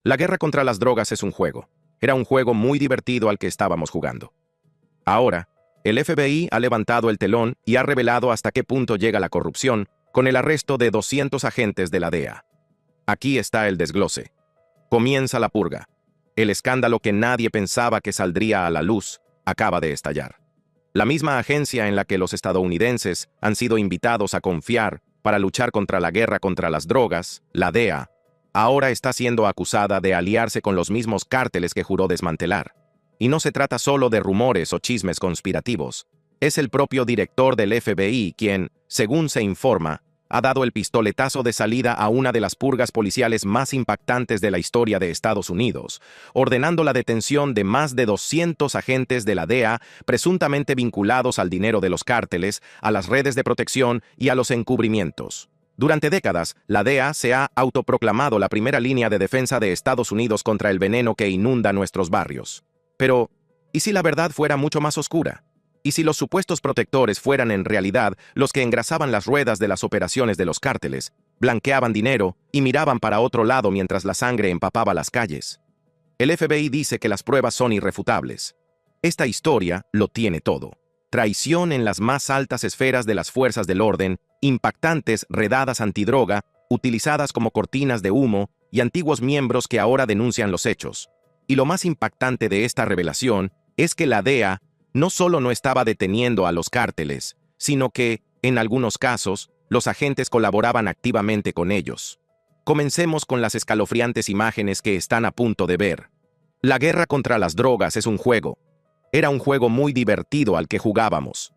La guerra contra las drogas es un juego. Era un juego muy divertido al que estábamos jugando. Ahora, el FBI ha levantado el telón y ha revelado hasta qué punto llega la corrupción con el arresto de 200 agentes de la DEA. Aquí está el desglose. Comienza la purga. El escándalo que nadie pensaba que saldría a la luz acaba de estallar. La misma agencia en la que los estadounidenses han sido invitados a confiar para luchar contra la guerra contra las drogas, la DEA, ahora está siendo acusada de aliarse con los mismos cárteles que juró desmantelar. Y no se trata solo de rumores o chismes conspirativos. Es el propio director del FBI quien, según se informa, ha dado el pistoletazo de salida a una de las purgas policiales más impactantes de la historia de Estados Unidos, ordenando la detención de más de 200 agentes de la DEA presuntamente vinculados al dinero de los cárteles, a las redes de protección y a los encubrimientos. Durante décadas, la DEA se ha autoproclamado la primera línea de defensa de Estados Unidos contra el veneno que inunda nuestros barrios. Pero, ¿y si la verdad fuera mucho más oscura? ¿Y si los supuestos protectores fueran en realidad los que engrasaban las ruedas de las operaciones de los cárteles, blanqueaban dinero y miraban para otro lado mientras la sangre empapaba las calles? El FBI dice que las pruebas son irrefutables. Esta historia lo tiene todo. Traición en las más altas esferas de las fuerzas del orden, impactantes redadas antidroga, utilizadas como cortinas de humo, y antiguos miembros que ahora denuncian los hechos. Y lo más impactante de esta revelación es que la DEA no solo no estaba deteniendo a los cárteles, sino que, en algunos casos, los agentes colaboraban activamente con ellos. Comencemos con las escalofriantes imágenes que están a punto de ver. La guerra contra las drogas es un juego. Era un juego muy divertido al que jugábamos.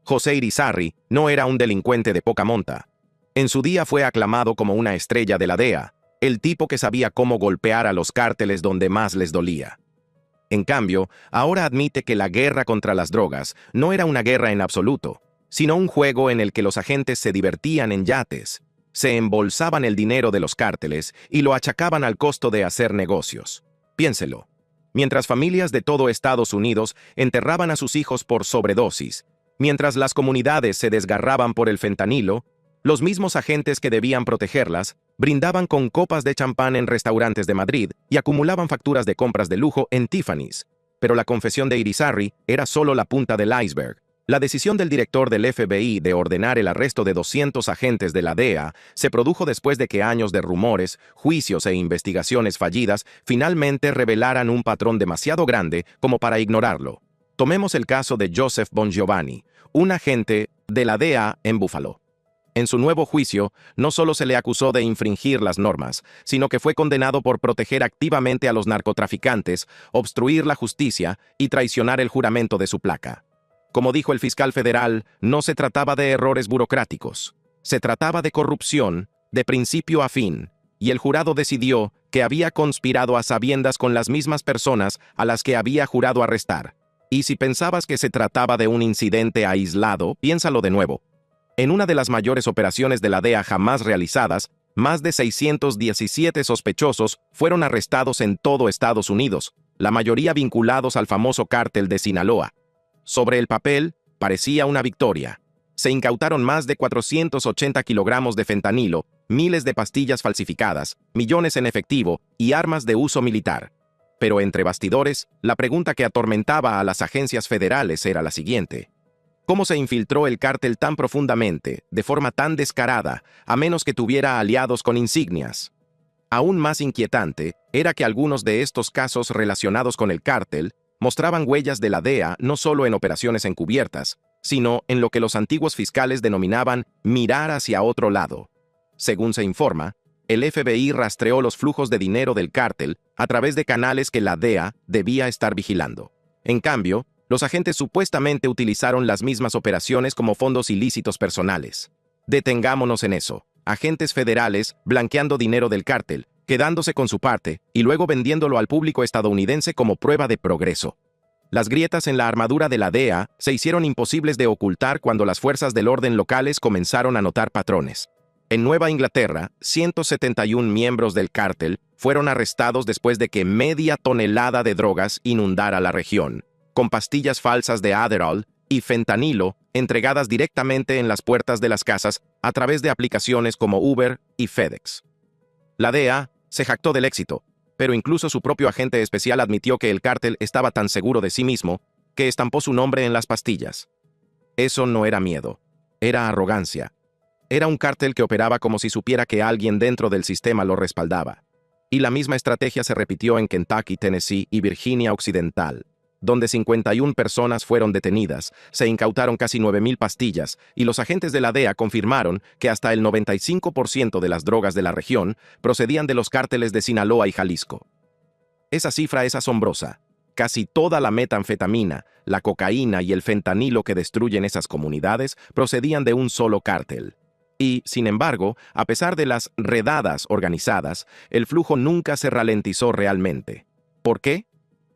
José Irizarry no era un delincuente de poca monta. En su día fue aclamado como una estrella de la DEA, el tipo que sabía cómo golpear a los cárteles donde más les dolía. En cambio, ahora admite que la guerra contra las drogas no era una guerra en absoluto, sino un juego en el que los agentes se divertían en yates, se embolsaban el dinero de los cárteles y lo achacaban al costo de hacer negocios. Piénselo. Mientras familias de todo Estados Unidos enterraban a sus hijos por sobredosis, mientras las comunidades se desgarraban por el fentanilo, los mismos agentes que debían protegerlas brindaban con copas de champán en restaurantes de Madrid y acumulaban facturas de compras de lujo en Tiffany's. Pero la confesión de Irizarry era solo la punta del iceberg. La decisión del director del FBI de ordenar el arresto de 200 agentes de la DEA se produjo después de que años de rumores, juicios e investigaciones fallidas finalmente revelaran un patrón demasiado grande como para ignorarlo. Tomemos el caso de Joseph Bongiovanni, un agente de la DEA en Buffalo. En su nuevo juicio, no solo se le acusó de infringir las normas, sino que fue condenado por proteger activamente a los narcotraficantes, obstruir la justicia y traicionar el juramento de su placa. Como dijo el fiscal federal, no se trataba de errores burocráticos. Se trataba de corrupción, de principio a fin, y el jurado decidió que había conspirado a sabiendas con las mismas personas a las que había jurado arrestar. Y si pensabas que se trataba de un incidente aislado, piénsalo de nuevo. En una de las mayores operaciones de la DEA jamás realizadas, más de 617 sospechosos fueron arrestados en todo Estados Unidos, la mayoría vinculados al famoso cártel de Sinaloa. Sobre el papel, parecía una victoria. Se incautaron más de 480 kilogramos de fentanilo, miles de pastillas falsificadas, millones en efectivo y armas de uso militar. Pero entre bastidores, la pregunta que atormentaba a las agencias federales era la siguiente. ¿Cómo se infiltró el cártel tan profundamente, de forma tan descarada, a menos que tuviera aliados con insignias? Aún más inquietante era que algunos de estos casos relacionados con el cártel mostraban huellas de la DEA no solo en operaciones encubiertas, sino en lo que los antiguos fiscales denominaban mirar hacia otro lado. Según se informa, el FBI rastreó los flujos de dinero del cártel a través de canales que la DEA debía estar vigilando. En cambio, los agentes supuestamente utilizaron las mismas operaciones como fondos ilícitos personales. Detengámonos en eso. Agentes federales blanqueando dinero del cártel, quedándose con su parte y luego vendiéndolo al público estadounidense como prueba de progreso. Las grietas en la armadura de la DEA se hicieron imposibles de ocultar cuando las fuerzas del orden locales comenzaron a notar patrones. En Nueva Inglaterra, 171 miembros del cártel fueron arrestados después de que media tonelada de drogas inundara la región, con pastillas falsas de Adderall y fentanilo entregadas directamente en las puertas de las casas a través de aplicaciones como Uber y FedEx. La DEA se jactó del éxito, Pero incluso su propio agente especial admitió que el cártel estaba tan seguro de sí mismo que estampó su nombre en las pastillas. Eso no era miedo, era arrogancia. Era un cártel que operaba como si supiera que alguien dentro del sistema lo respaldaba. Y la misma estrategia se repitió en Kentucky, Tennessee y Virginia Occidental, donde 51 personas fueron detenidas, se incautaron casi 9,000 pastillas y los agentes de la DEA confirmaron que hasta el 95% de las drogas de la región procedían de los cárteles de Sinaloa y Jalisco. Esa cifra es asombrosa. Casi toda la metanfetamina, la cocaína y el fentanilo que destruyen esas comunidades procedían de un solo cártel. Y, sin embargo, a pesar de las redadas organizadas, el flujo nunca se ralentizó realmente. ¿Por qué?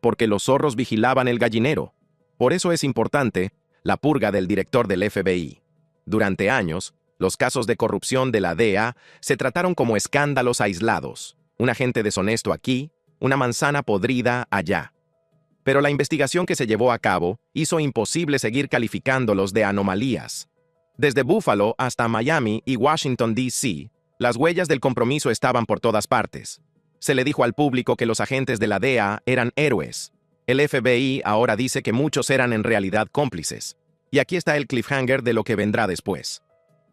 Porque los zorros vigilaban el gallinero. Por eso es importante la purga del director del FBI. Durante años, los casos de corrupción de la DEA se trataron como escándalos aislados. Un agente deshonesto aquí, una manzana podrida allá. Pero la investigación que se llevó a cabo hizo imposible seguir calificándolos de anomalías. Desde Buffalo hasta Miami y Washington, D.C., las huellas del compromiso estaban por todas partes. Se le dijo al público que los agentes de la DEA eran héroes. El FBI ahora dice que muchos eran en realidad cómplices. Y aquí está el cliffhanger de lo que vendrá después.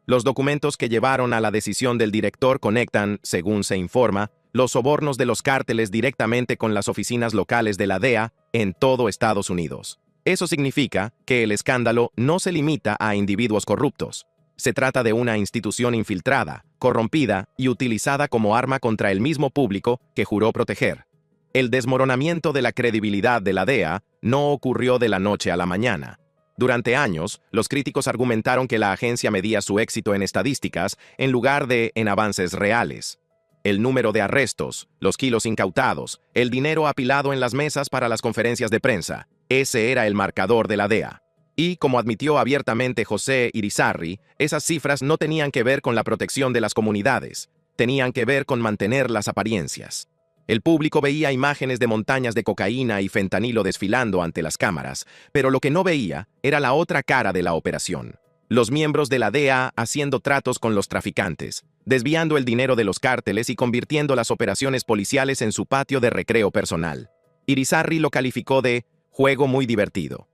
Los documentos que llevaron a la decisión del director conectan, según se informa, los sobornos de los cárteles directamente con las oficinas locales de la DEA en todo Estados Unidos. Eso significa que el escándalo no se limita a individuos corruptos. Se trata de una institución infiltrada, corrompida y utilizada como arma contra el mismo público que juró proteger. El desmoronamiento de la credibilidad de la DEA no ocurrió de la noche a la mañana. Durante años, los críticos argumentaron que la agencia medía su éxito en estadísticas en lugar de en avances reales. El número de arrestos, los kilos incautados, el dinero apilado en las mesas para las conferencias de prensa. Ese era el marcador de la DEA. Y, como admitió abiertamente José Irizarry, esas cifras no tenían que ver con la protección de las comunidades, tenían que ver con mantener las apariencias. El público veía imágenes de montañas de cocaína y fentanilo desfilando ante las cámaras, pero lo que no veía era la otra cara de la operación. Los miembros de la DEA haciendo tratos con los traficantes, desviando el dinero de los cárteles y convirtiendo las operaciones policiales en su patio de recreo personal. Irizarry lo calificó de juego muy divertido.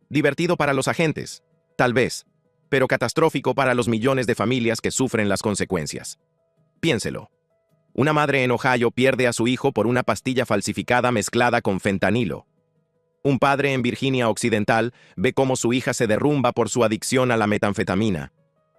Divertido para los agentes, tal vez, pero catastrófico para los millones de familias que sufren las consecuencias. Piénselo. Una madre en Ohio pierde a su hijo por una pastilla falsificada mezclada con fentanilo. Un padre en Virginia Occidental ve cómo su hija se derrumba por su adicción a la metanfetamina.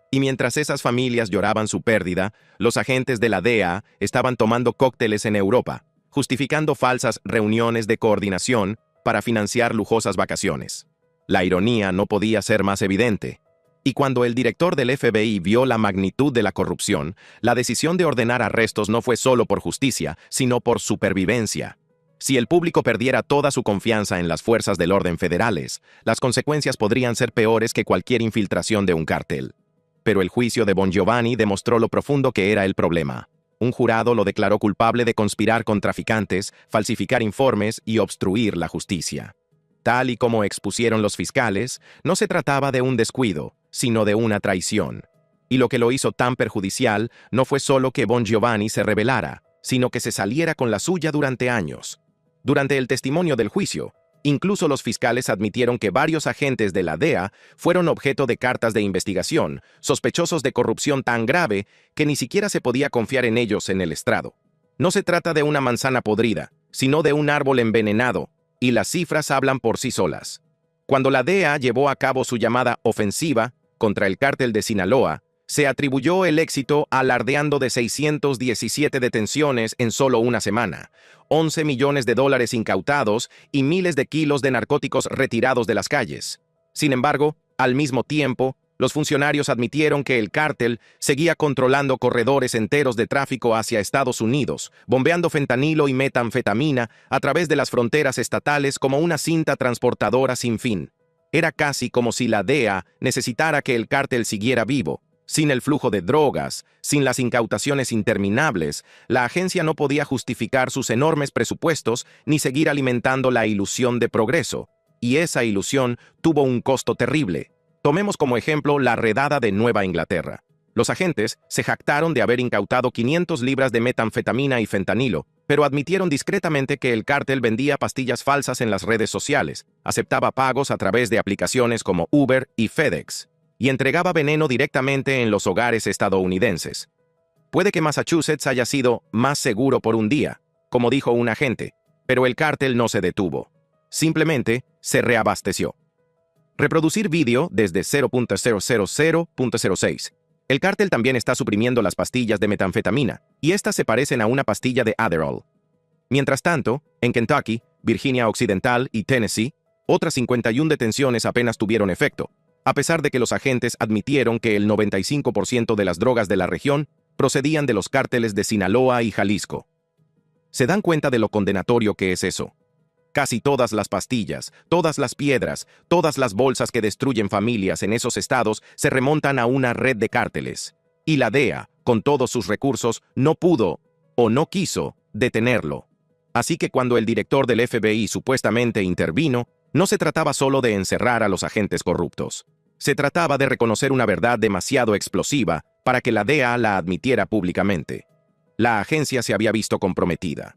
Y mientras esas familias lloraban su pérdida, los agentes de la DEA estaban tomando cócteles en Europa, justificando falsas reuniones de coordinación para financiar lujosas vacaciones. La ironía no podía ser más evidente. Y cuando el director del FBI vio la magnitud de la corrupción, la decisión de ordenar arrestos no fue solo por justicia, sino por supervivencia. Si el público perdiera toda su confianza en las fuerzas del orden federales, las consecuencias podrían ser peores que cualquier infiltración de un cártel. Pero el juicio de Bongiovanni demostró lo profundo que era el problema. Un jurado lo declaró culpable de conspirar con traficantes, falsificar informes y obstruir la justicia. Tal y como expusieron los fiscales, no se trataba de un descuido, sino de una traición. Y lo que lo hizo tan perjudicial no fue solo que Bongiovanni se rebelara, sino que se saliera con la suya durante años. Durante el testimonio del juicio, incluso los fiscales admitieron que varios agentes de la DEA fueron objeto de cartas de investigación, sospechosos de corrupción tan grave que ni siquiera se podía confiar en ellos en el estrado. No se trata de una manzana podrida, sino de un árbol envenenado, y las cifras hablan por sí solas. Cuando la DEA llevó a cabo su llamada ofensiva contra el cártel de Sinaloa, se atribuyó el éxito alardeando de 617 detenciones en solo una semana, 11 millones de dólares incautados y miles de kilos de narcóticos retirados de las calles. Sin embargo, al mismo tiempo, los funcionarios admitieron que el cártel seguía controlando corredores enteros de tráfico hacia Estados Unidos, bombeando fentanilo y metanfetamina a través de las fronteras estatales como una cinta transportadora sin fin. Era casi como si la DEA necesitara que el cártel siguiera vivo. Sin el flujo de drogas, sin las incautaciones interminables, la agencia no podía justificar sus enormes presupuestos ni seguir alimentando la ilusión de progreso. Y esa ilusión tuvo un costo terrible. Tomemos como ejemplo la redada de Nueva Inglaterra. Los agentes se jactaron de haber incautado 500 libras de metanfetamina y fentanilo, pero admitieron discretamente que el cártel vendía pastillas falsas en las redes sociales, aceptaba pagos a través de aplicaciones como Uber y FedEx, y entregaba veneno directamente en los hogares estadounidenses. Puede que Massachusetts haya sido más seguro por un día, como dijo un agente, pero el cártel no se detuvo. Simplemente se reabasteció. Reproducir vídeo desde 0.000.06. El cártel también está suprimiendo las pastillas de metanfetamina, y estas se parecen a una pastilla de Adderall. Mientras tanto, en Kentucky, Virginia Occidental y Tennessee, otras 51 detenciones apenas tuvieron efecto, a pesar de que los agentes admitieron que el 95% de las drogas de la región procedían de los cárteles de Sinaloa y Jalisco. ¿Se dan cuenta de lo condenatorio que es eso? Casi todas las pastillas, todas las piedras, todas las bolsas que destruyen familias en esos estados se remontan a una red de cárteles. Y la DEA, con todos sus recursos, no pudo, o no quiso, detenerlo. Así que cuando el director del FBI supuestamente intervino, no se trataba solo de encerrar a los agentes corruptos. Se trataba de reconocer una verdad demasiado explosiva para que la DEA la admitiera públicamente. La agencia se había visto comprometida.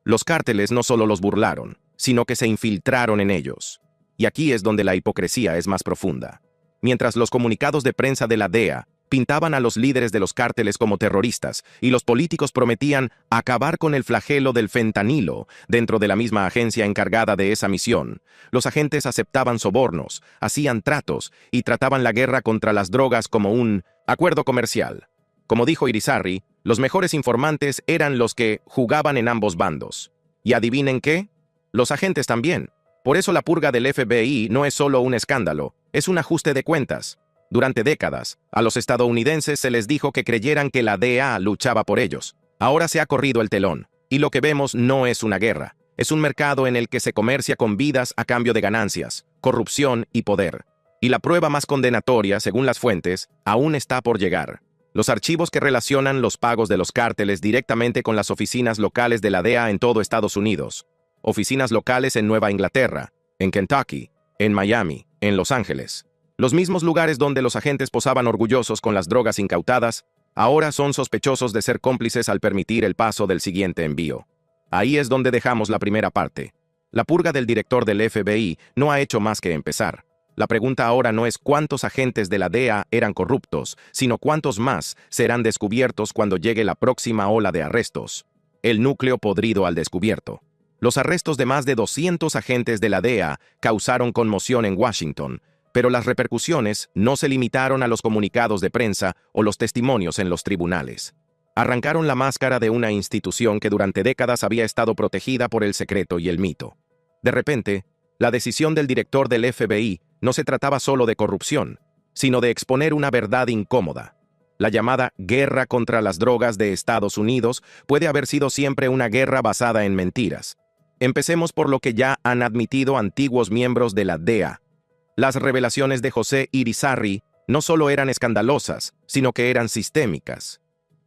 Los cárteles no solo los burlaron, sino que se infiltraron en ellos. Y aquí es donde la hipocresía es más profunda. Mientras los comunicados de prensa de la DEA pintaban a los líderes de los cárteles como terroristas y los políticos prometían acabar con el flagelo del fentanilo dentro de la misma agencia encargada de esa misión, los agentes aceptaban sobornos, hacían tratos y trataban la guerra contra las drogas como un acuerdo comercial. Como dijo Irizarry, los mejores informantes eran los que jugaban en ambos bandos. ¿Y adivinen qué? Los agentes también. Por eso la purga del FBI no es solo un escándalo, es un ajuste de cuentas. Durante décadas, a los estadounidenses se les dijo que creyeran que la DEA luchaba por ellos. Ahora se ha corrido el telón, y lo que vemos no es una guerra, es un mercado en el que se comercia con vidas a cambio de ganancias, corrupción y poder. Y la prueba más condenatoria, según las fuentes, aún está por llegar. Los archivos que relacionan los pagos de los cárteles directamente con las oficinas locales de la DEA en todo Estados Unidos. Oficinas locales en Nueva Inglaterra, en Kentucky, en Miami, en Los Ángeles. Los mismos lugares donde los agentes posaban orgullosos con las drogas incautadas, ahora son sospechosos de ser cómplices al permitir el paso del siguiente envío. Ahí es donde dejamos la primera parte. La purga del director del FBI no ha hecho más que empezar. La pregunta ahora no es cuántos agentes de la DEA eran corruptos, sino cuántos más serán descubiertos cuando llegue la próxima ola de arrestos. El núcleo podrido al descubierto. Los arrestos de más de 200 agentes de la DEA causaron conmoción en Washington, pero las repercusiones no se limitaron a los comunicados de prensa o los testimonios en los tribunales. Arrancaron la máscara de una institución que durante décadas había estado protegida por el secreto y el mito. De repente, la decisión del director del FBI no se trataba solo de corrupción, sino de exponer una verdad incómoda. La llamada guerra contra las drogas de Estados Unidos puede haber sido siempre una guerra basada en mentiras. Empecemos por lo que ya han admitido antiguos miembros de la DEA. Las revelaciones de José Irizarry no solo eran escandalosas, sino que eran sistémicas.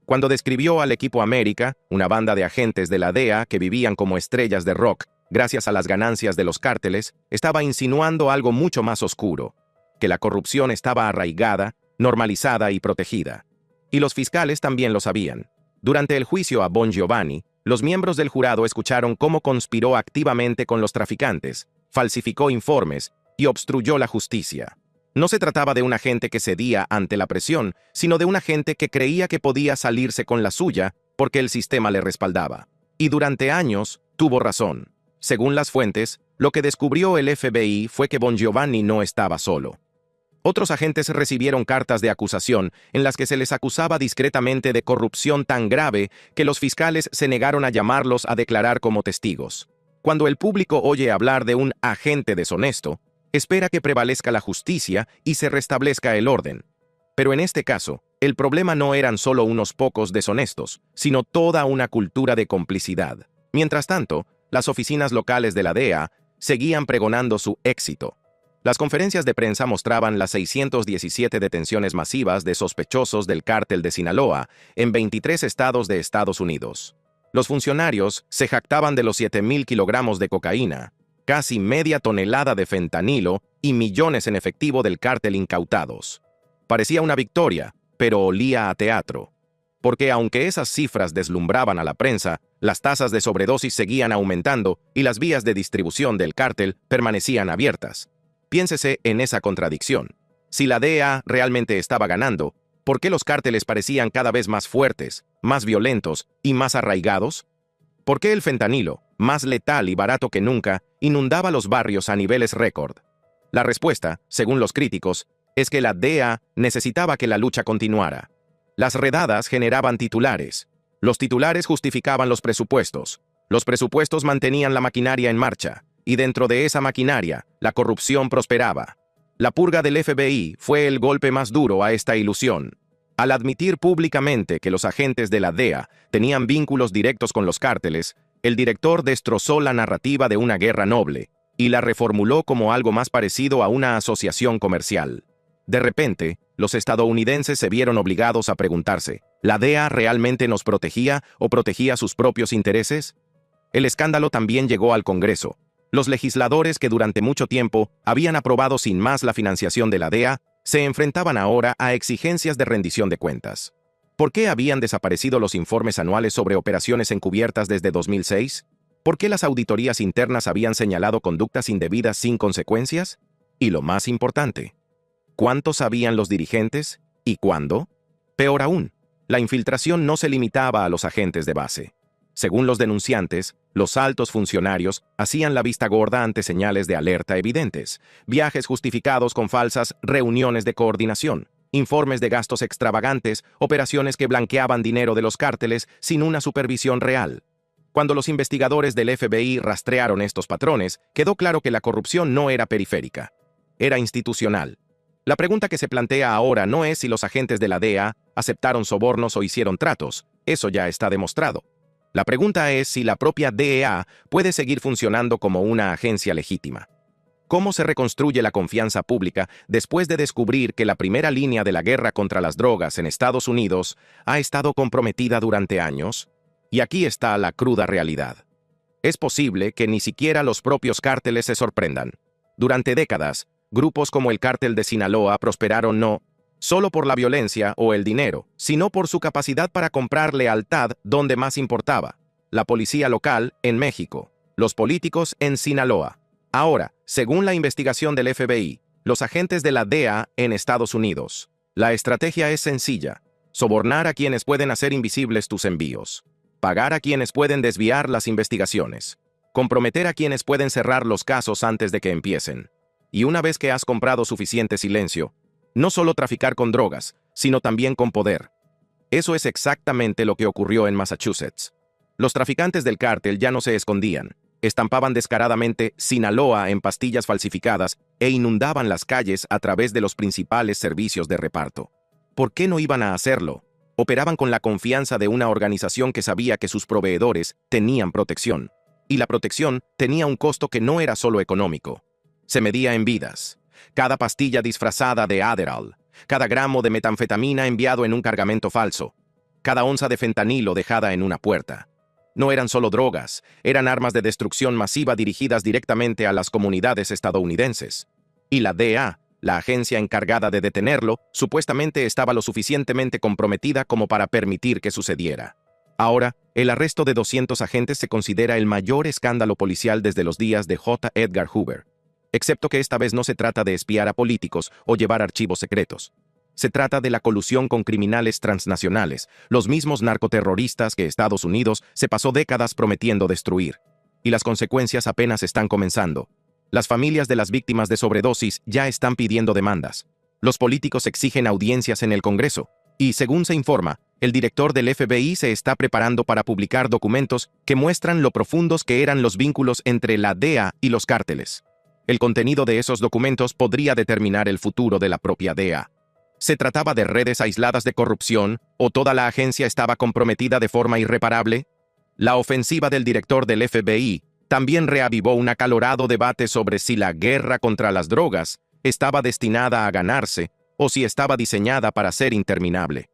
Cuando describió al Equipo América, una banda de agentes de la DEA que vivían como estrellas de rock, gracias a las ganancias de los cárteles, estaba insinuando algo mucho más oscuro, que la corrupción estaba arraigada, normalizada y protegida. Y los fiscales también lo sabían. Durante el juicio a Bon Giovanni, los miembros del jurado escucharon cómo conspiró activamente con los traficantes, falsificó informes y obstruyó la justicia. No se trataba de un agente que cedía ante la presión, sino de un agente que creía que podía salirse con la suya porque el sistema le respaldaba. Y durante años tuvo razón. Según las fuentes, lo que descubrió el FBI fue que Bon Giovanni no estaba solo. Otros agentes recibieron cartas de acusación en las que se les acusaba discretamente de corrupción tan grave que los fiscales se negaron a llamarlos a declarar como testigos. Cuando el público oye hablar de un agente deshonesto, espera que prevalezca la justicia y se restablezca el orden. Pero en este caso, el problema no eran solo unos pocos deshonestos, sino toda una cultura de complicidad. Mientras tanto, las oficinas locales de la DEA seguían pregonando su éxito. Las conferencias de prensa mostraban las 617 detenciones masivas de sospechosos del cártel de Sinaloa en 23 estados de Estados Unidos. Los funcionarios se jactaban de los 7,000 kilogramos de cocaína, casi media tonelada de fentanilo y millones en efectivo del cártel incautados. Parecía una victoria, pero olía a teatro. porque aunque esas cifras deslumbraban a la prensa, las tasas de sobredosis seguían aumentando y las vías de distribución del cártel permanecían abiertas. Piénsese en esa contradicción. Si la DEA realmente estaba ganando, ¿por qué los cárteles parecían cada vez más fuertes, más violentos y más arraigados? ¿Por qué el fentanilo, más letal y barato que nunca, inundaba los barrios a niveles récord? La respuesta, según los críticos, es que la DEA necesitaba que la lucha continuara. Las redadas generaban titulares. Los titulares justificaban los presupuestos mantenían la maquinaria en marcha, y dentro de esa maquinaria, la corrupción prosperaba. La purga del FBI fue el golpe más duro a esta ilusión. Al admitir públicamente que los agentes de la DEA tenían vínculos directos con los cárteles, el director destrozó la narrativa de una guerra noble y la reformuló como algo más parecido a una asociación comercial. De repente, los estadounidenses se vieron obligados a preguntarse, ¿la DEA realmente nos protegía o protegía sus propios intereses? El escándalo también llegó al Congreso. Los legisladores que durante mucho tiempo habían aprobado sin más la financiación de la DEA, se enfrentaban ahora a exigencias de rendición de cuentas. ¿Por qué habían desaparecido los informes anuales sobre operaciones encubiertas desde 2006? ¿Por qué las auditorías internas habían señalado conductas indebidas sin consecuencias? Y lo más importante, ¿cuánto sabían los dirigentes y cuándo? Peor aún, la infiltración no se limitaba a los agentes de base. Según los denunciantes, los altos funcionarios hacían la vista gorda ante señales de alerta evidentes, viajes justificados con falsas reuniones de coordinación, informes de gastos extravagantes, operaciones que blanqueaban dinero de los cárteles sin una supervisión real. Cuando los investigadores del FBI rastrearon estos patrones, quedó claro que la corrupción no era periférica, era institucional. La pregunta que se plantea ahora no es si los agentes de la DEA aceptaron sobornos o hicieron tratos, eso ya está demostrado. La pregunta es si la propia DEA puede seguir funcionando como una agencia legítima. ¿Cómo se reconstruye la confianza pública después de descubrir que la primera línea de la guerra contra las drogas en Estados Unidos ha estado comprometida durante años? Y aquí está la cruda realidad. Es posible que ni siquiera los propios cárteles se sorprendan. Durante décadas, grupos como el cártel de Sinaloa prosperaron no solo por la violencia o el dinero, sino por su capacidad para comprar lealtad donde más importaba: la policía local en México, los políticos en Sinaloa. Ahora, según la investigación del FBI, los agentes de la DEA en Estados Unidos. La estrategia es sencilla: sobornar a quienes pueden hacer invisibles tus envíos, pagar a quienes pueden desviar las investigaciones, comprometer a quienes pueden cerrar los casos antes de que empiecen. Y una vez que has comprado suficiente silencio, no solo traficar con drogas, sino también con poder. Eso es exactamente lo que ocurrió en Massachusetts. Los traficantes del cártel ya no se escondían, estampaban descaradamente Sinaloa en pastillas falsificadas e inundaban las calles a través de los principales servicios de reparto. ¿Por qué no iban a hacerlo? Operaban con la confianza de una organización que sabía que sus proveedores tenían protección. Y la protección tenía un costo que no era solo económico. Se medía en vidas. Cada pastilla disfrazada de Adderall, cada gramo de metanfetamina enviado en un cargamento falso, cada onza de fentanilo dejada en una puerta. No eran solo drogas, eran armas de destrucción masiva dirigidas directamente a las comunidades estadounidenses. Y la DEA, la agencia encargada de detenerlo, supuestamente estaba lo suficientemente comprometida como para permitir que sucediera. Ahora, el arresto de 200 agentes se considera el mayor escándalo policial desde los días de J. Edgar Hoover. Excepto que esta vez no se trata de espiar a políticos o llevar archivos secretos. Se trata de la colusión con criminales transnacionales, los mismos narcoterroristas que Estados Unidos se pasó décadas prometiendo destruir. Y las consecuencias apenas están comenzando. Las familias de las víctimas de sobredosis ya están pidiendo demandas. Los políticos exigen audiencias en el Congreso. Y, según se informa, el director del FBI se está preparando para publicar documentos que muestran lo profundos que eran los vínculos entre la DEA y los cárteles. El contenido de esos documentos podría determinar el futuro de la propia DEA. ¿Se trataba de redes aisladas de corrupción o toda la agencia estaba comprometida de forma irreparable? La ofensiva del director del FBI también reavivó un acalorado debate sobre si la guerra contra las drogas estaba destinada a ganarse o si estaba diseñada para ser interminable.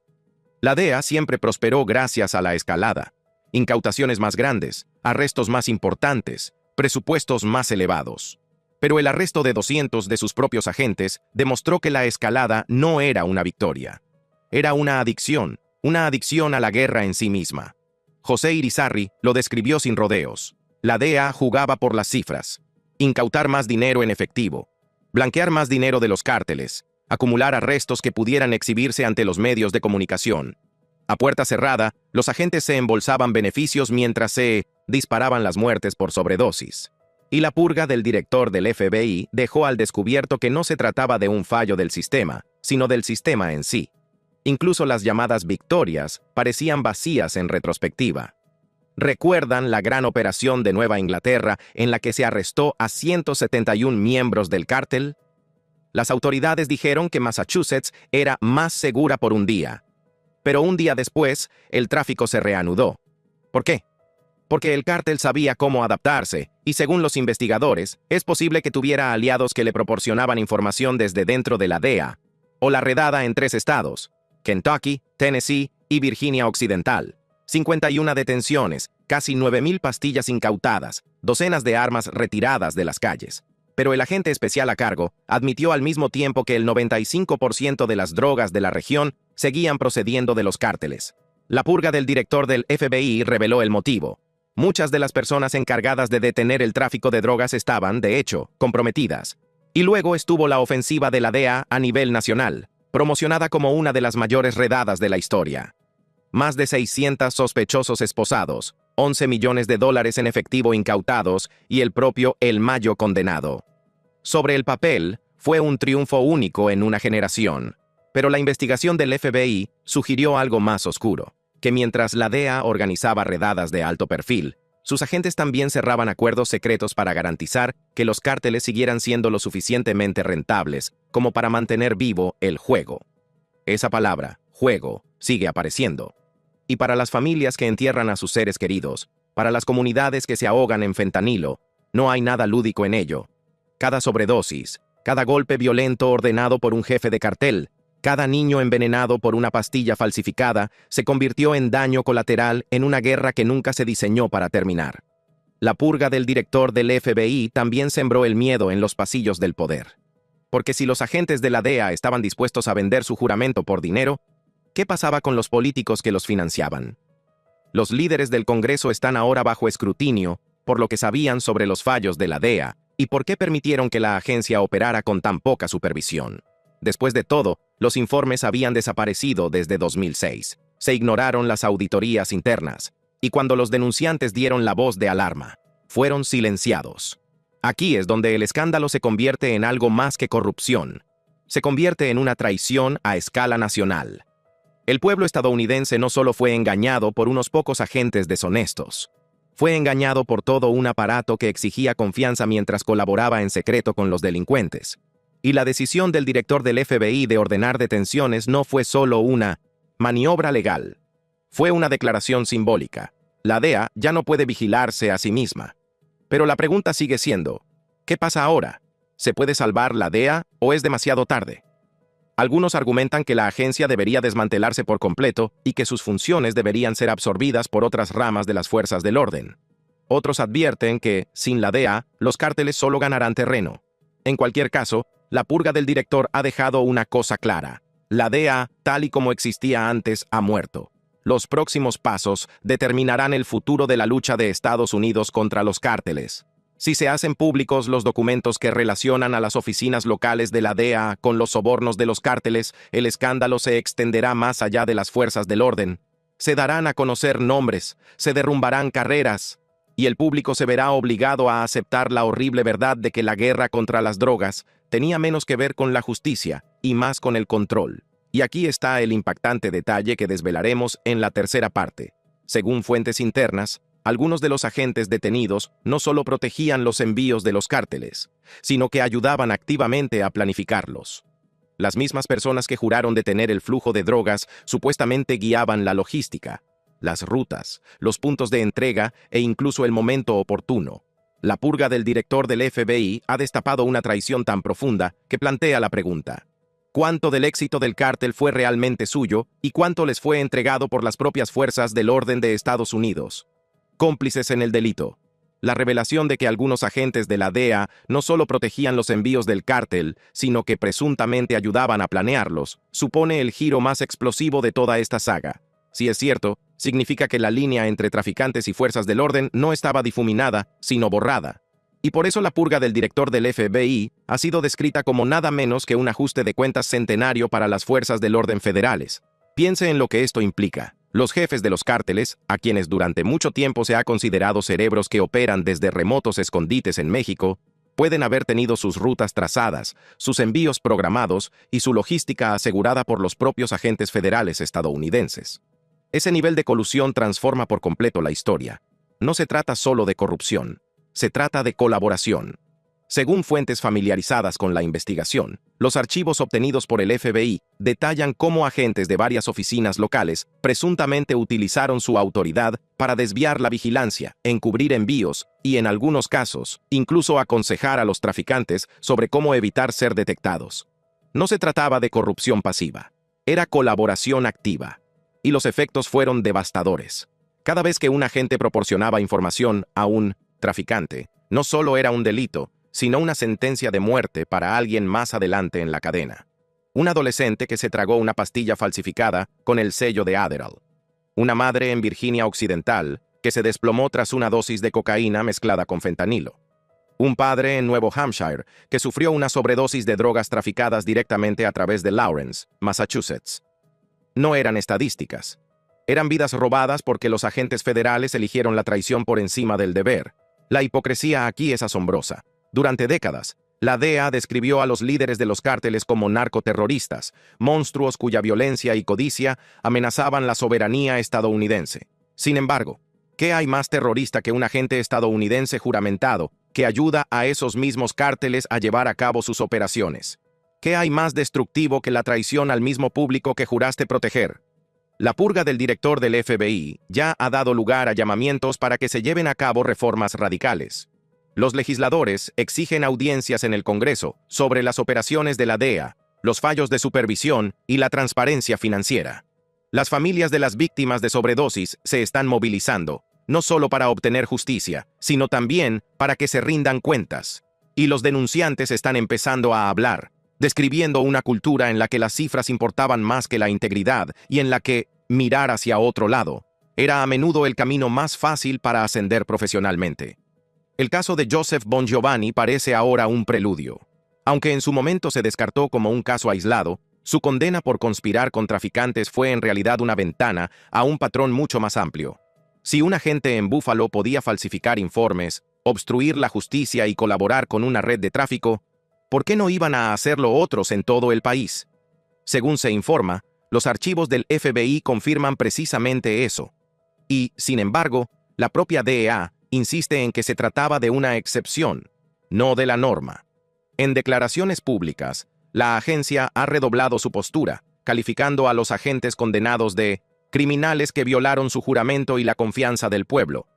La DEA siempre prosperó gracias a la escalada: incautaciones más grandes, arrestos más importantes, presupuestos más elevados. Pero el arresto de 200 de sus propios agentes demostró que la escalada no era una victoria. Era una adicción, una adicción a la guerra en sí misma. José Irizarry lo describió sin rodeos. La DEA jugaba por las cifras. Incautar más dinero en efectivo. Blanquear más dinero de los cárteles. Acumular arrestos que pudieran exhibirse ante los medios de comunicación. A puerta cerrada, los agentes se embolsaban beneficios mientras se disparaban las muertes por sobredosis. Y la purga del director del FBI dejó al descubierto que no se trataba de un fallo del sistema, sino del sistema en sí. Incluso las llamadas victorias parecían vacías en retrospectiva. ¿Recuerdan la gran operación de Nueva Inglaterra en la que se arrestó a 171 miembros del cártel? Las autoridades dijeron que Massachusetts era más segura por un día. Pero un día después, el tráfico se reanudó. ¿Por qué? Porque el cártel sabía cómo adaptarse, y según los investigadores, es posible que tuviera aliados que le proporcionaban información desde dentro de la DEA, o la redada en 3 estados, Kentucky, Tennessee y Virginia Occidental. 51 detenciones, casi 9,000 pastillas incautadas, docenas de armas retiradas de las calles. Pero el agente especial a cargo admitió al mismo tiempo que el 95% de las drogas de la región seguían procediendo de los cárteles. La purga del director del FBI reveló el motivo. Muchas de las personas encargadas de detener el tráfico de drogas estaban, de hecho, comprometidas. Y luego estuvo la ofensiva de la DEA a nivel nacional, promocionada como una de las mayores redadas de la historia. Más de 600 sospechosos esposados, 11 millones de dólares en efectivo incautados y el propio El Mayo condenado. Sobre el papel, fue un triunfo único en una generación. Pero la investigación del FBI sugirió algo más oscuro, que mientras la DEA organizaba redadas de alto perfil, sus agentes también cerraban acuerdos secretos para garantizar que los cárteles siguieran siendo lo suficientemente rentables como para mantener vivo el juego. Esa palabra, juego, sigue apareciendo. Y para las familias que entierran a sus seres queridos, para las comunidades que se ahogan en fentanilo, no hay nada lúdico en ello. Cada sobredosis, cada golpe violento ordenado por un jefe de cartel, cada niño envenenado por una pastilla falsificada se convirtió en daño colateral en una guerra que nunca se diseñó para terminar. La purga del director del FBI también sembró el miedo en los pasillos del poder. Porque si los agentes de la DEA estaban dispuestos a vender su juramento por dinero, ¿qué pasaba con los políticos que los financiaban? Los líderes del Congreso están ahora bajo escrutinio por lo que sabían sobre los fallos de la DEA y por qué permitieron que la agencia operara con tan poca supervisión. Después de todo, los informes habían desaparecido desde 2006. Se ignoraron las auditorías internas, y cuando los denunciantes dieron la voz de alarma, fueron silenciados. Aquí es donde el escándalo se convierte en algo más que corrupción. Se convierte en una traición a escala nacional. El pueblo estadounidense no solo fue engañado por unos pocos agentes deshonestos, fue engañado por todo un aparato que exigía confianza mientras colaboraba en secreto con los delincuentes. Y la decisión del director del FBI de ordenar detenciones no fue solo una maniobra legal. Fue una declaración simbólica. La DEA ya no puede vigilarse a sí misma. Pero la pregunta sigue siendo, ¿qué pasa ahora? ¿Se puede salvar la DEA o es demasiado tarde? Algunos argumentan que la agencia debería desmantelarse por completo y que sus funciones deberían ser absorbidas por otras ramas de las fuerzas del orden. Otros advierten que, sin la DEA, los cárteles solo ganarán terreno. En cualquier caso, la purga del director ha dejado una cosa clara. La DEA, tal y como existía antes, ha muerto. Los próximos pasos determinarán el futuro de la lucha de Estados Unidos contra los cárteles. Si se hacen públicos los documentos que relacionan a las oficinas locales de la DEA con los sobornos de los cárteles, el escándalo se extenderá más allá de las fuerzas del orden. Se darán a conocer nombres, se derrumbarán carreras, y el público se verá obligado a aceptar la horrible verdad de que la guerra contra las drogas tenía menos que ver con la justicia y más con el control. Y aquí está el impactante detalle que desvelaremos en la tercera parte. Según fuentes internas, algunos de los agentes detenidos no solo protegían los envíos de los cárteles, sino que ayudaban activamente a planificarlos. Las mismas personas que juraron detener el flujo de drogas supuestamente guiaban la logística, las rutas, los puntos de entrega e incluso el momento oportuno. La purga del director del FBI ha destapado una traición tan profunda que plantea la pregunta: ¿cuánto del éxito del cártel fue realmente suyo y cuánto les fue entregado por las propias fuerzas del orden de Estados Unidos? Cómplices en el delito. La revelación de que algunos agentes de la DEA no solo protegían los envíos del cártel, sino que presuntamente ayudaban a planearlos, supone el giro más explosivo de toda esta saga. Si es cierto, significa que la línea entre traficantes y fuerzas del orden no estaba difuminada, sino borrada. Y por eso la purga del director del FBI ha sido descrita como nada menos que un ajuste de cuentas centenario para las fuerzas del orden federales. Piense en lo que esto implica. Los jefes de los cárteles, a quienes durante mucho tiempo se ha considerado cerebros que operan desde remotos escondites en México, pueden haber tenido sus rutas trazadas, sus envíos programados y su logística asegurada por los propios agentes federales estadounidenses. Ese nivel de colusión transforma por completo la historia. No se trata solo de corrupción, se trata de colaboración. Según fuentes familiarizadas con la investigación, los archivos obtenidos por el FBI detallan cómo agentes de varias oficinas locales presuntamente utilizaron su autoridad para desviar la vigilancia, encubrir envíos y, en algunos casos, incluso aconsejar a los traficantes sobre cómo evitar ser detectados. No se trataba de corrupción pasiva, era colaboración activa. Y los efectos fueron devastadores. Cada vez que un agente proporcionaba información a un traficante, no solo era un delito, sino una sentencia de muerte para alguien más adelante en la cadena. Un adolescente que se tragó una pastilla falsificada con el sello de Adderall. Una madre en Virginia Occidental que se desplomó tras una dosis de cocaína mezclada con fentanilo. Un padre en Nuevo Hampshire que sufrió una sobredosis de drogas traficadas directamente a través de Lawrence, Massachusetts. No eran estadísticas. Eran vidas robadas porque los agentes federales eligieron la traición por encima del deber. La hipocresía aquí es asombrosa. Durante décadas, la DEA describió a los líderes de los cárteles como narcoterroristas, monstruos cuya violencia y codicia amenazaban la soberanía estadounidense. Sin embargo, ¿qué hay más terrorista que un agente estadounidense juramentado que ayuda a esos mismos cárteles a llevar a cabo sus operaciones? ¿Qué hay más destructivo que la traición al mismo público que juraste proteger? La purga del director del FBI ya ha dado lugar a llamamientos para que se lleven a cabo reformas radicales. Los legisladores exigen audiencias en el Congreso sobre las operaciones de la DEA, los fallos de supervisión y la transparencia financiera. Las familias de las víctimas de sobredosis se están movilizando, no solo para obtener justicia, sino también para que se rindan cuentas. Y los denunciantes están empezando a hablar, describiendo una cultura en la que las cifras importaban más que la integridad y en la que mirar hacia otro lado era a menudo el camino más fácil para ascender profesionalmente. El caso de Joseph Bongiovanni parece ahora un preludio. Aunque en su momento se descartó como un caso aislado, su condena por conspirar con traficantes fue en realidad una ventana a un patrón mucho más amplio. Si un agente en Buffalo podía falsificar informes, obstruir la justicia y colaborar con una red de tráfico, ¿por qué no iban a hacerlo otros en todo el país? Según se informa, los archivos del FBI confirman precisamente eso. Y, sin embargo, la propia DEA insiste en que se trataba de una excepción, no de la norma. En declaraciones públicas, la agencia ha redoblado su postura, calificando a los agentes condenados de criminales que violaron su juramento y la confianza del pueblo.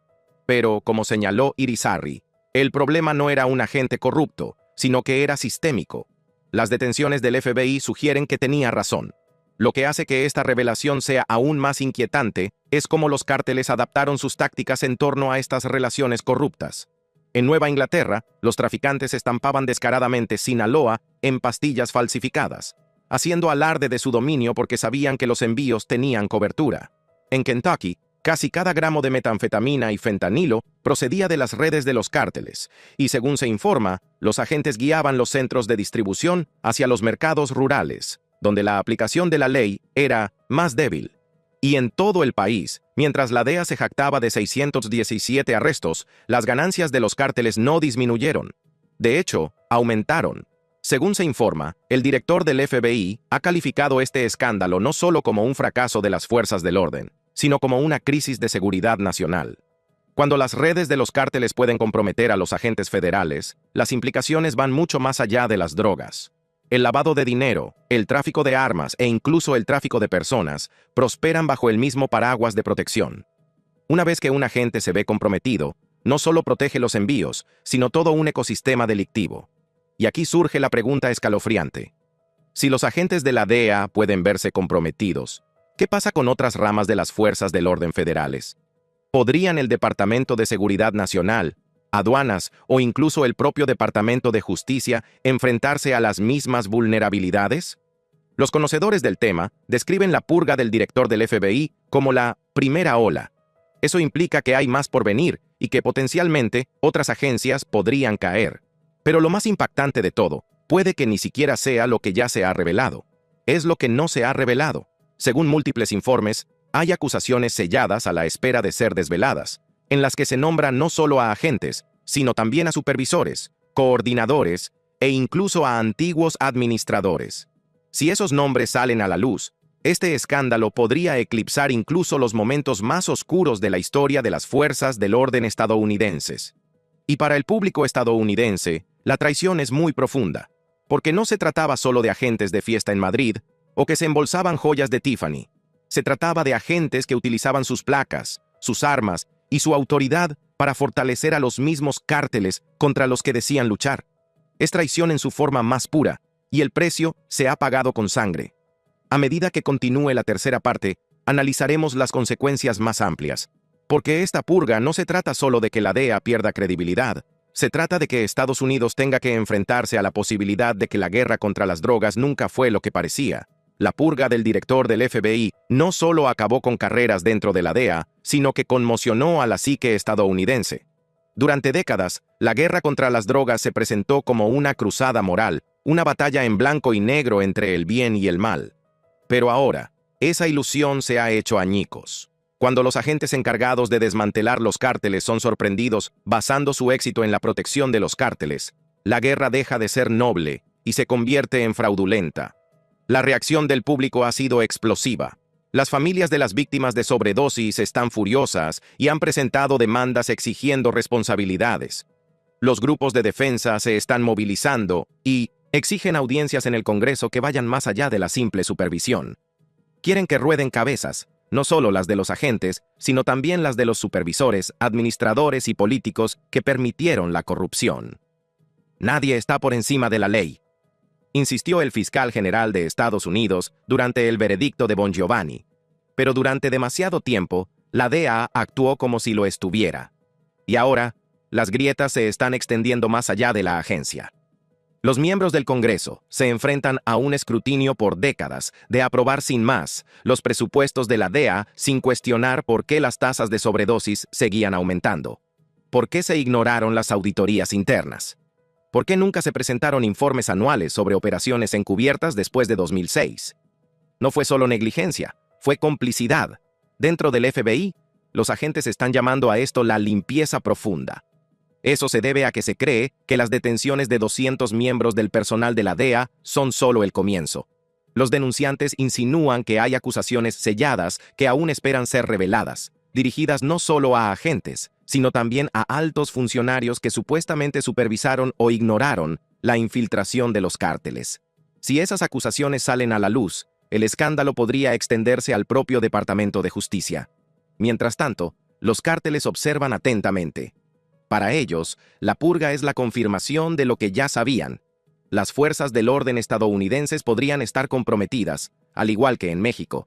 Pero, como señaló Irizarry, el problema no era un agente corrupto, sino que era sistémico. Las detenciones del FBI sugieren que tenía razón. Lo que hace que esta revelación sea aún más inquietante es cómo los cárteles adaptaron sus tácticas en torno a estas relaciones corruptas. En Nueva Inglaterra, los traficantes estampaban descaradamente Sinaloa en pastillas falsificadas, haciendo alarde de su dominio porque sabían que los envíos tenían cobertura. En Kentucky, casi cada gramo de metanfetamina y fentanilo procedía de las redes de los cárteles, y según se informa, los agentes guiaban los centros de distribución hacia los mercados rurales, donde la aplicación de la ley era más débil. Y en todo el país, mientras la DEA se jactaba de 617 arrestos, las ganancias de los cárteles no disminuyeron. De hecho, aumentaron. Según se informa, el director del FBI ha calificado este escándalo no solo como un fracaso de las fuerzas del orden, sino como una crisis de seguridad nacional. Cuando las redes de los cárteles pueden comprometer a los agentes federales, las implicaciones van mucho más allá de las drogas. El lavado de dinero, el tráfico de armas e incluso el tráfico de personas prosperan bajo el mismo paraguas de protección. Una vez que un agente se ve comprometido, no solo protege los envíos, sino todo un ecosistema delictivo. Y aquí surge la pregunta escalofriante. Si los agentes de la DEA pueden verse comprometidos, ¿qué pasa con otras ramas de las fuerzas del orden federales? ¿Podrían el Departamento de Seguridad Nacional, aduanas o incluso el propio Departamento de Justicia enfrentarse a las mismas vulnerabilidades? Los conocedores del tema describen la purga del director del FBI como la primera ola. Eso implica que hay más por venir y que potencialmente otras agencias podrían caer. Pero lo más impactante de todo, puede que ni siquiera sea lo que ya se ha revelado. Es lo que no se ha revelado. Según múltiples informes, hay acusaciones selladas a la espera de ser desveladas, en las que se nombra no solo a agentes, sino también a supervisores, coordinadores e incluso a antiguos administradores. Si esos nombres salen a la luz, este escándalo podría eclipsar incluso los momentos más oscuros de la historia de las fuerzas del orden estadounidenses. Y para el público estadounidense, la traición es muy profunda, porque no se trataba solo de agentes de fiesta en Madrid o que se embolsaban joyas de Tiffany. Se trataba de agentes que utilizaban sus placas, sus armas y su autoridad para fortalecer a los mismos cárteles contra los que decían luchar. Es traición en su forma más pura, y el precio se ha pagado con sangre. A medida que continúe la tercera parte, analizaremos las consecuencias más amplias. Porque esta purga no se trata solo de que la DEA pierda credibilidad, se trata de que Estados Unidos tenga que enfrentarse a la posibilidad de que la guerra contra las drogas nunca fue lo que parecía. La purga del director del FBI no solo acabó con carreras dentro de la DEA, sino que conmocionó a la psique estadounidense. Durante décadas, la guerra contra las drogas se presentó como una cruzada moral, una batalla en blanco y negro entre el bien y el mal. Pero ahora, esa ilusión se ha hecho añicos. Cuando los agentes encargados de desmantelar los cárteles son sorprendidos basando su éxito en la protección de los cárteles, la guerra deja de ser noble y se convierte en fraudulenta. La reacción del público ha sido explosiva. Las familias de las víctimas de sobredosis están furiosas y han presentado demandas exigiendo responsabilidades. Los grupos de defensa se están movilizando y exigen audiencias en el Congreso que vayan más allá de la simple supervisión. Quieren que rueden cabezas, no solo las de los agentes, sino también las de los supervisores, administradores y políticos que permitieron la corrupción. Nadie está por encima de la ley, insistió el fiscal general de Estados Unidos durante el veredicto de Bongiovanni. Pero durante demasiado tiempo, la DEA actuó como si lo estuviera. Y ahora, las grietas se están extendiendo más allá de la agencia. Los miembros del Congreso se enfrentan a un escrutinio por décadas de aprobar sin más los presupuestos de la DEA sin cuestionar por qué las tasas de sobredosis seguían aumentando. ¿Por qué se ignoraron las auditorías internas? ¿Por qué nunca se presentaron informes anuales sobre operaciones encubiertas después de 2006? No fue solo negligencia, fue complicidad. Dentro del FBI, los agentes están llamando a esto la limpieza profunda. Eso se debe a que se cree que las detenciones de 200 miembros del personal de la DEA son solo el comienzo. Los denunciantes insinúan que hay acusaciones selladas que aún esperan ser reveladas, dirigidas no solo a agentes, sino también a altos funcionarios que supuestamente supervisaron o ignoraron la infiltración de los cárteles. Si esas acusaciones salen a la luz, el escándalo podría extenderse al propio Departamento de Justicia. Mientras tanto, los cárteles observan atentamente. Para ellos, la purga es la confirmación de lo que ya sabían. Las fuerzas del orden estadounidenses podrían estar comprometidas, al igual que en México.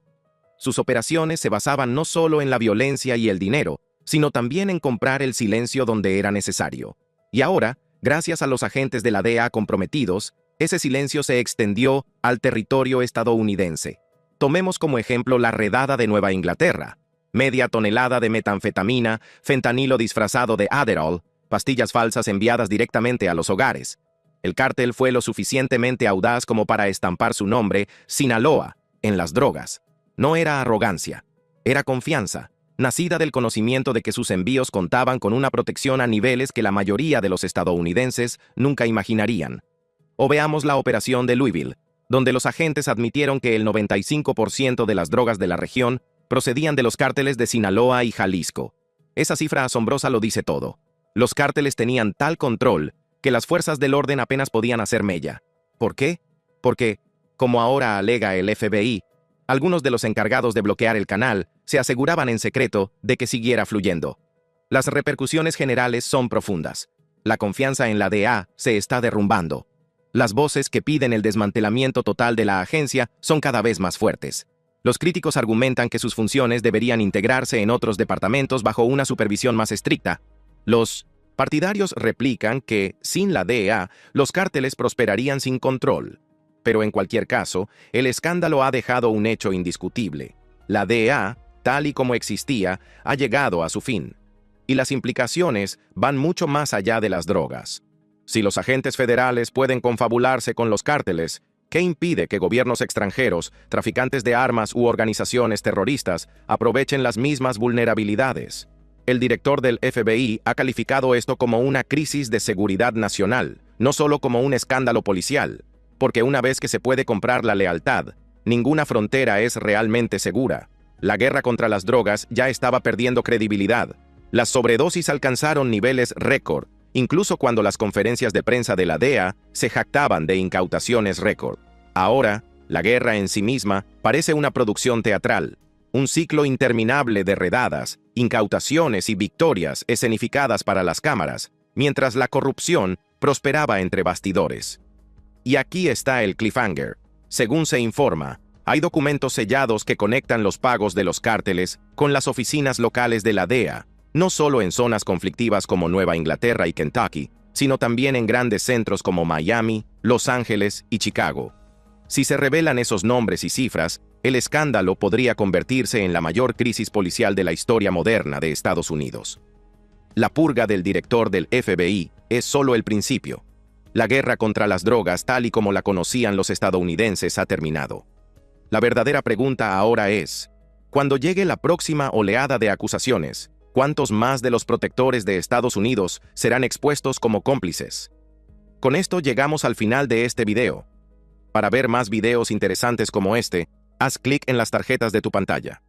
Sus operaciones se basaban no solo en la violencia y el dinero, sino también en comprar el silencio donde era necesario. Y ahora, gracias a los agentes de la DEA comprometidos, ese silencio se extendió al territorio estadounidense. Tomemos como ejemplo la redada de Nueva Inglaterra. Media tonelada de metanfetamina, fentanilo disfrazado de Adderall, pastillas falsas enviadas directamente a los hogares. El cártel fue lo suficientemente audaz como para estampar su nombre, Sinaloa, en las drogas. No era arrogancia, era confianza, nacida del conocimiento de que sus envíos contaban con una protección a niveles que la mayoría de los estadounidenses nunca imaginarían. O veamos la operación de Louisville, donde los agentes admitieron que el 95% de las drogas de la región procedían de los cárteles de Sinaloa y Jalisco. Esa cifra asombrosa lo dice todo. Los cárteles tenían tal control que las fuerzas del orden apenas podían hacer mella. ¿Por qué? Porque, como ahora alega el FBI, algunos de los encargados de bloquear el canal se aseguraban en secreto de que siguiera fluyendo. Las repercusiones generales son profundas. La confianza en la DEA se está derrumbando. Las voces que piden el desmantelamiento total de la agencia son cada vez más fuertes. Los críticos argumentan que sus funciones deberían integrarse en otros departamentos bajo una supervisión más estricta. Los partidarios replican que, sin la DEA, los cárteles prosperarían sin control. Pero en cualquier caso, el escándalo ha dejado un hecho indiscutible. La DEA, tal y como existía, ha llegado a su fin. Y las implicaciones van mucho más allá de las drogas. Si los agentes federales pueden confabularse con los cárteles, ¿qué impide que gobiernos extranjeros, traficantes de armas u organizaciones terroristas aprovechen las mismas vulnerabilidades? El director del FBI ha calificado esto como una crisis de seguridad nacional, no solo como un escándalo policial, porque una vez que se puede comprar la lealtad, ninguna frontera es realmente segura. La guerra contra las drogas ya estaba perdiendo credibilidad. Las sobredosis alcanzaron niveles récord, incluso cuando las conferencias de prensa de la DEA se jactaban de incautaciones récord. Ahora, la guerra en sí misma parece una producción teatral, un ciclo interminable de redadas, incautaciones y victorias escenificadas para las cámaras, mientras la corrupción prosperaba entre bastidores. Y aquí está el cliffhanger. Según se informa, hay documentos sellados que conectan los pagos de los cárteles con las oficinas locales de la DEA, no solo en zonas conflictivas como Nueva Inglaterra y Kentucky, sino también en grandes centros como Miami, Los Ángeles y Chicago. Si se revelan esos nombres y cifras, el escándalo podría convertirse en la mayor crisis policial de la historia moderna de Estados Unidos. La purga del director del FBI es solo el principio. La guerra contra las drogas, tal y como la conocían los estadounidenses, ha terminado. La verdadera pregunta ahora es, cuando llegue la próxima oleada de acusaciones, ¿cuántos más de los protectores de Estados Unidos serán expuestos como cómplices? Con esto llegamos al final de este video. Para ver más videos interesantes como este, haz clic en las tarjetas de tu pantalla.